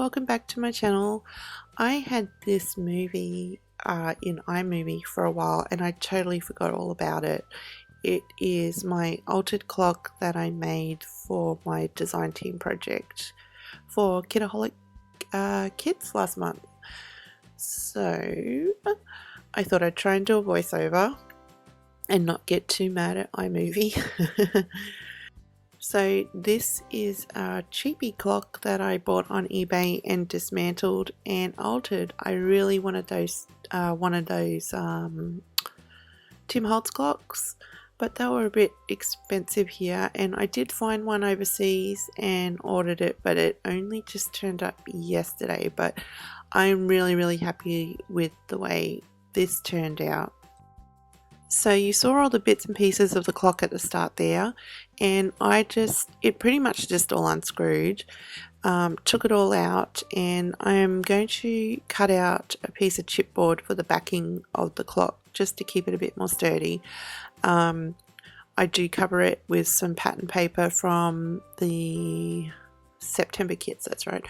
welcome back to my channel. I had this movie in iMovie for a while and I totally forgot all about it. It is my altered clock that I made for my design team project for Kitaholic Kits last month. So I thought I'd try and do a voiceover and not get too mad at iMovie. So this is a cheapy clock that I bought on eBay and dismantled and altered. I really wanted those one of those Tim Holtz clocks, but they were a bit expensive here, and I did find one overseas and ordered it, but it only just turned up yesterday. But I'm really happy with the way this turned out. So you saw all the bits and pieces of the clock at the start there, and it pretty much just all unscrewed, took it all out, and I'm going to cut out a piece of chipboard for the backing of the clock just to keep it a bit more sturdy. I do cover it with some pattern paper from the September kits, that's right,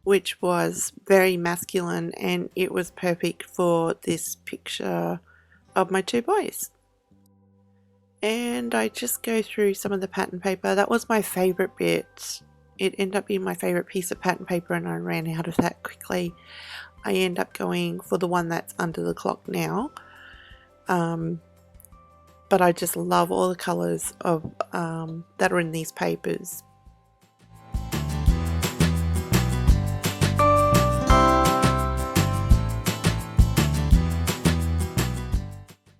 which was very masculine, and it was perfect for this picture of my two boys. And I just go through some of the pattern paper. That was my favorite bit. It ended up being my favorite piece of pattern paper and I ran out of that quickly. I end up going for the one that's under the clock now. But I just love all the colors of that are in these papers.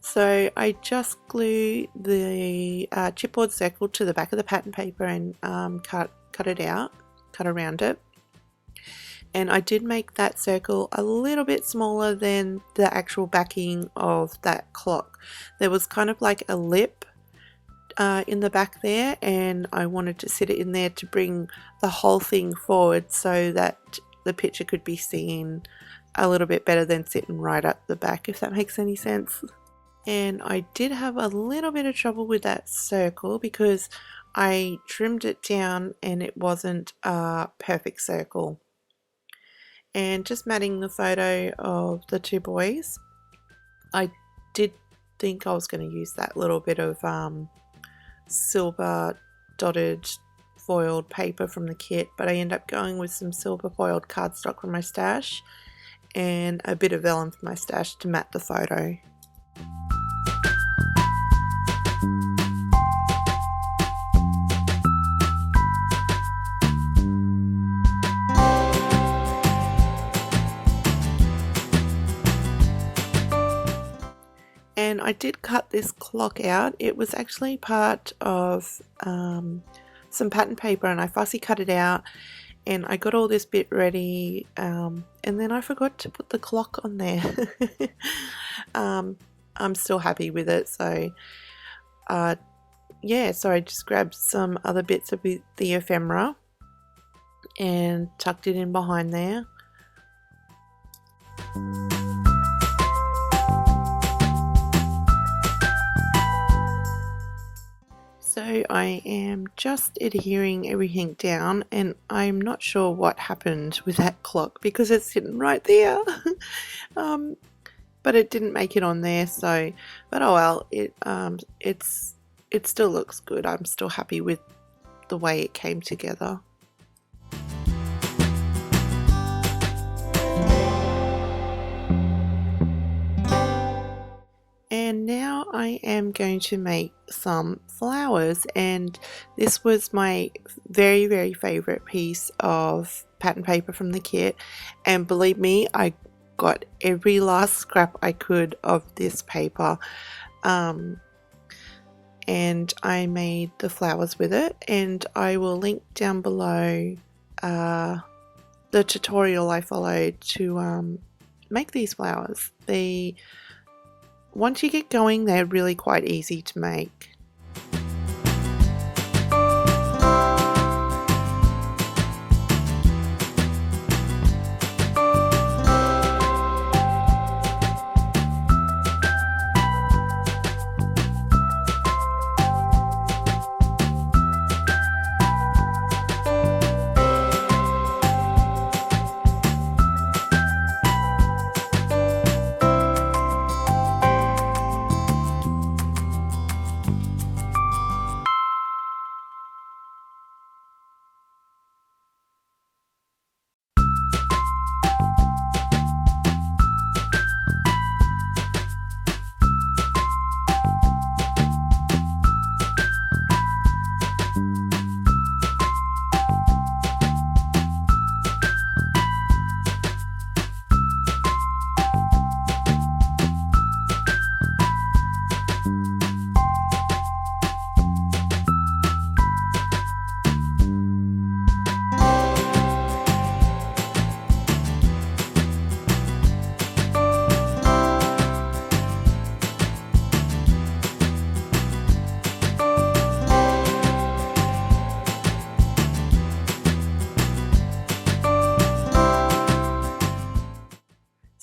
So I just glue the chipboard circle to the back of the pattern paper and cut around it. And I did make that circle a little bit smaller than the actual backing of that clock. There was kind of like a lip in the back there, and I wanted to sit it in there to bring the whole thing forward so that the picture could be seen a little bit better than sitting right up the back, if that makes any sense. And I did have a little bit of trouble with that circle because I trimmed it down and it wasn't a perfect circle. And just matting the photo of the two boys, I did think I was going to use that little bit of silver dotted foiled paper from the kit, but I ended up going with some silver foiled cardstock from my stash and a bit of vellum from my stash to mat the photo. And I did cut this clock out. It was actually part of some pattern paper, and I fussy cut it out and I got all this bit ready, and then I forgot to put the clock on there. I'm still happy with it, so yeah, so I just grabbed some other bits of the ephemera and tucked it in behind there. So I am just adhering everything down, and I'm not sure what happened with that clock because it's sitting right there. But it didn't make it on there, so, but oh well, it still looks good. I'm still happy with the way it came together. And now I am going to make some flowers, and this was my very favorite piece of pattern paper from the kit, and believe me, I got every last scrap I could of this paper, and I made the flowers with it, and I will link down below the tutorial I followed to make these flowers. Once you get going, they're really quite easy to make.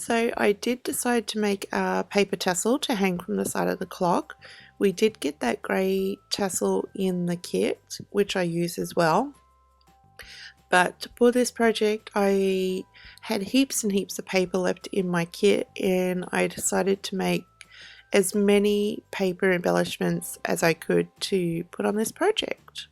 So I did decide to make a paper tassel to hang from the side of the clock. We did get that grey tassel in the kit, which I use as well. But for this project, I had heaps and heaps of paper left in my kit, and I decided to make as many paper embellishments as I could to put on this project.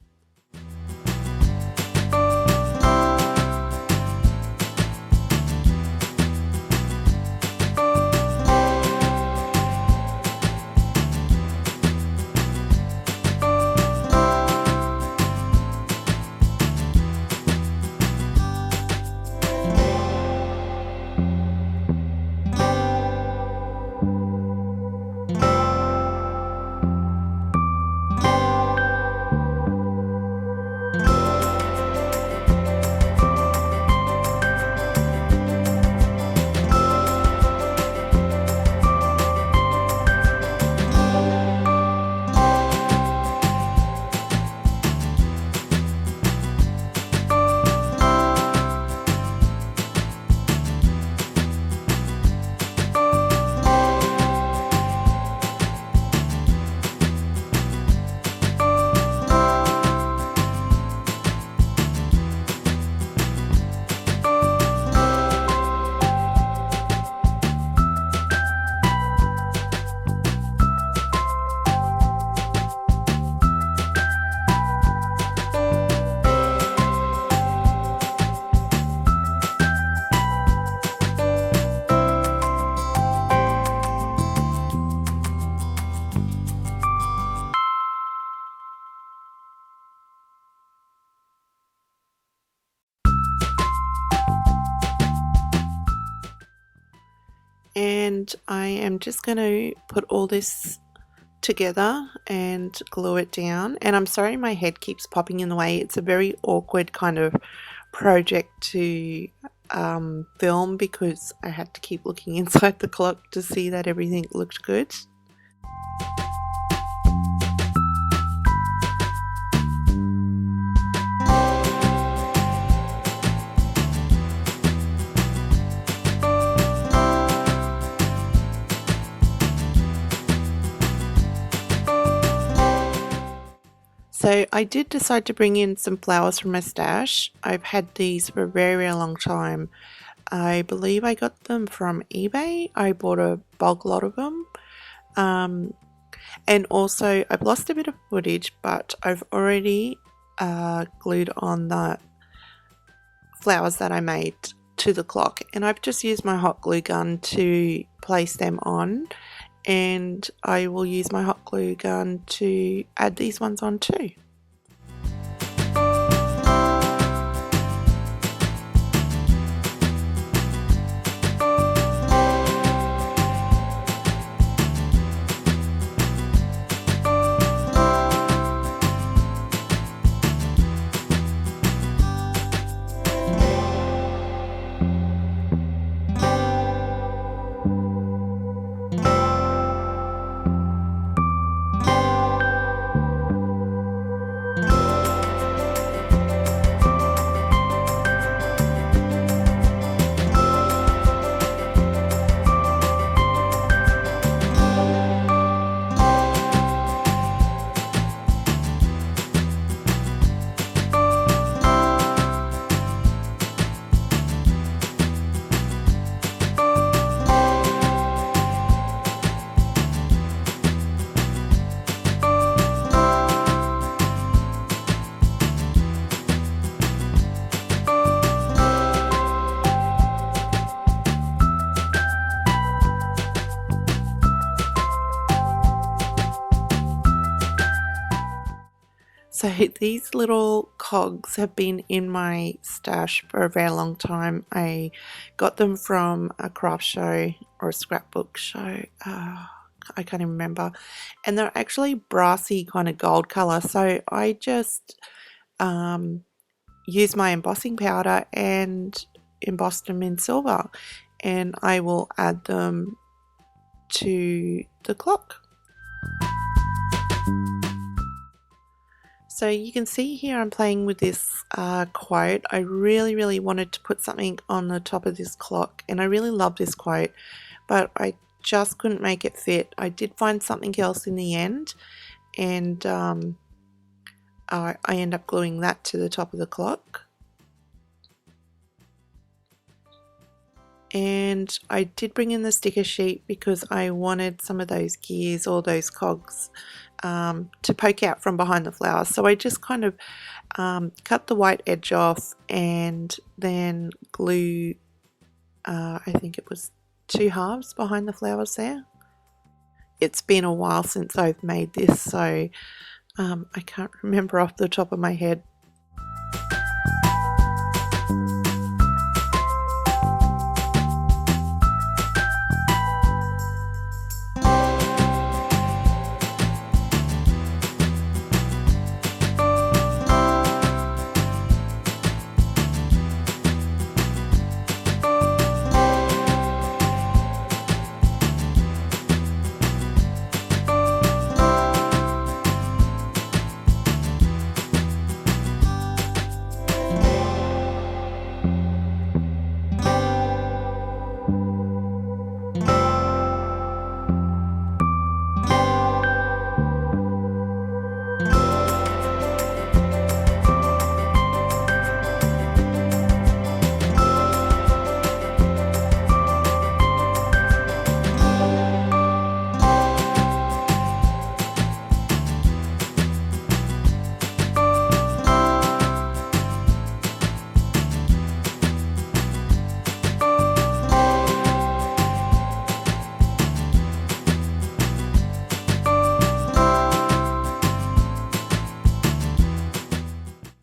And I am just going to put all this together and glue it down. And I'm sorry my head keeps popping in the way. It's a very awkward kind of project to film because I had to keep looking inside the clock to see that everything looked good. So I did decide to bring in some flowers from my stash. I've had these for a very, very long time. I believe I got them from eBay. I bought a bulk lot of them. And also I've lost a bit of footage, but I've already glued on the flowers that I made to the clock. And I've just used my hot glue gun to place them on. And I will use my hot glue gun to add these ones on too. So these little cogs have been in my stash for a very long time. I got them from a craft show or a scrapbook show. I can't even remember. And they're actually brassy kind of gold color. So I just use my embossing powder and embossed them in silver. And I will add them to the clock. So you can see here I'm playing with this quote. I really wanted to put something on the top of this clock, and I really love this quote, but I just couldn't make it fit. I did find something else in the end, and I end up gluing that to the top of the clock. And I did bring in the sticker sheet because I wanted some of those gears or those cogs to poke out from behind the flowers. So I just kind of cut the white edge off and then glue, I think it was 2 halves behind the flowers there. It's been a while since I've made this, so I can't remember off the top of my head.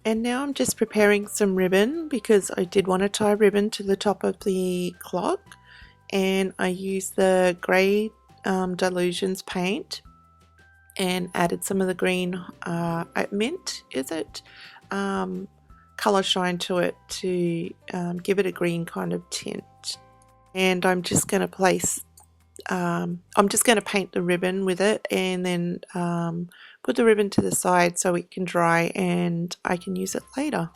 And now I'm just preparing some ribbon because I did want to tie ribbon to the top of the clock, and I used the grey Delusions paint and added some of the green mint, is it? Colour shine to it to give it a green kind of tint. And I'm just going to place, I'm just going to paint the ribbon with it, and then put the ribbon to the side so it can dry and I can use it later.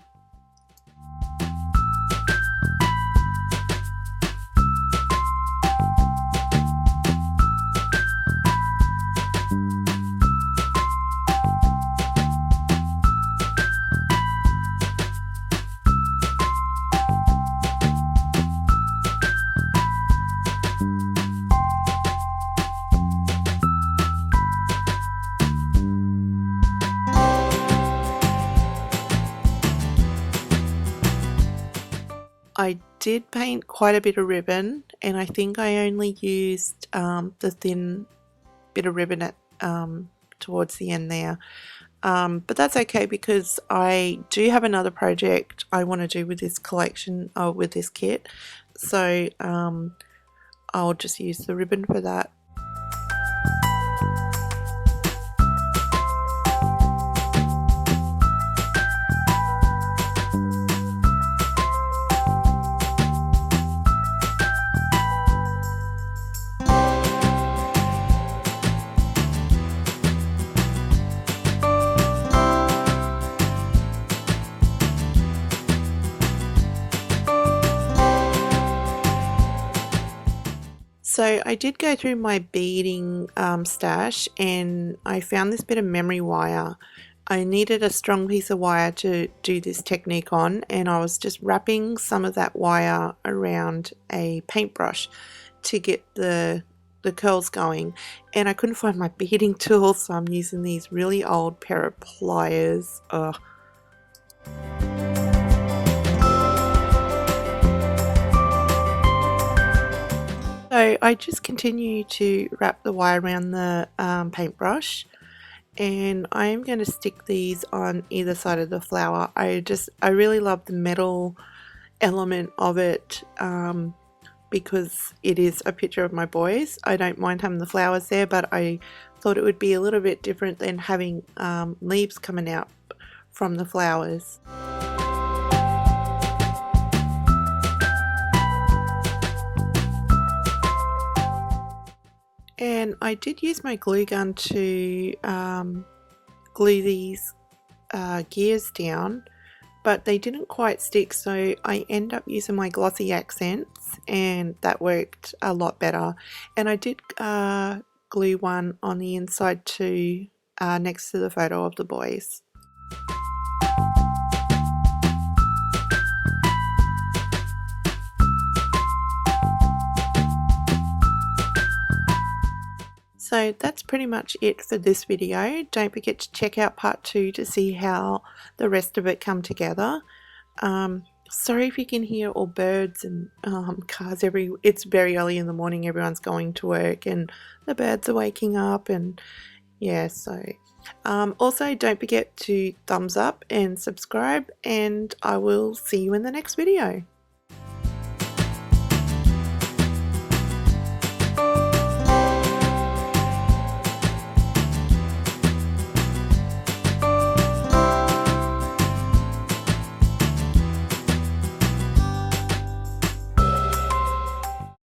I did paint quite a bit of ribbon, and I think I only used the thin bit of ribbon at towards the end there, but that's okay because I do have another project I want to do with this collection, with this kit, so I'll just use the ribbon for that. So I did go through my beading stash, and I found this bit of memory wire. I needed a strong piece of wire to do this technique on, and I was just wrapping some of that wire around a paintbrush to get the curls going, and I couldn't find my beading tool, so I'm using these really old pair of pliers. Ugh. So I just continue to wrap the wire around the paintbrush, and I'm going to stick these on either side of the flower. I really love the metal element of it because it is a picture of my boys. I don't mind having the flowers there, but I thought it would be a little bit different than having leaves coming out from the flowers. And I did use my glue gun to glue these gears down, but they didn't quite stick, so I end up using my glossy accents, and that worked a lot better. And I did glue one on the inside too, next to the photo of the boys. So that's pretty much it for this video. Don't forget to check out part 2 to see how the rest of it come together. Sorry if you can hear all birds and cars it's very early in the morning, everyone's going to work and the birds are waking up, and yeah, so also don't forget to thumbs up and subscribe, and I will see you in the next video.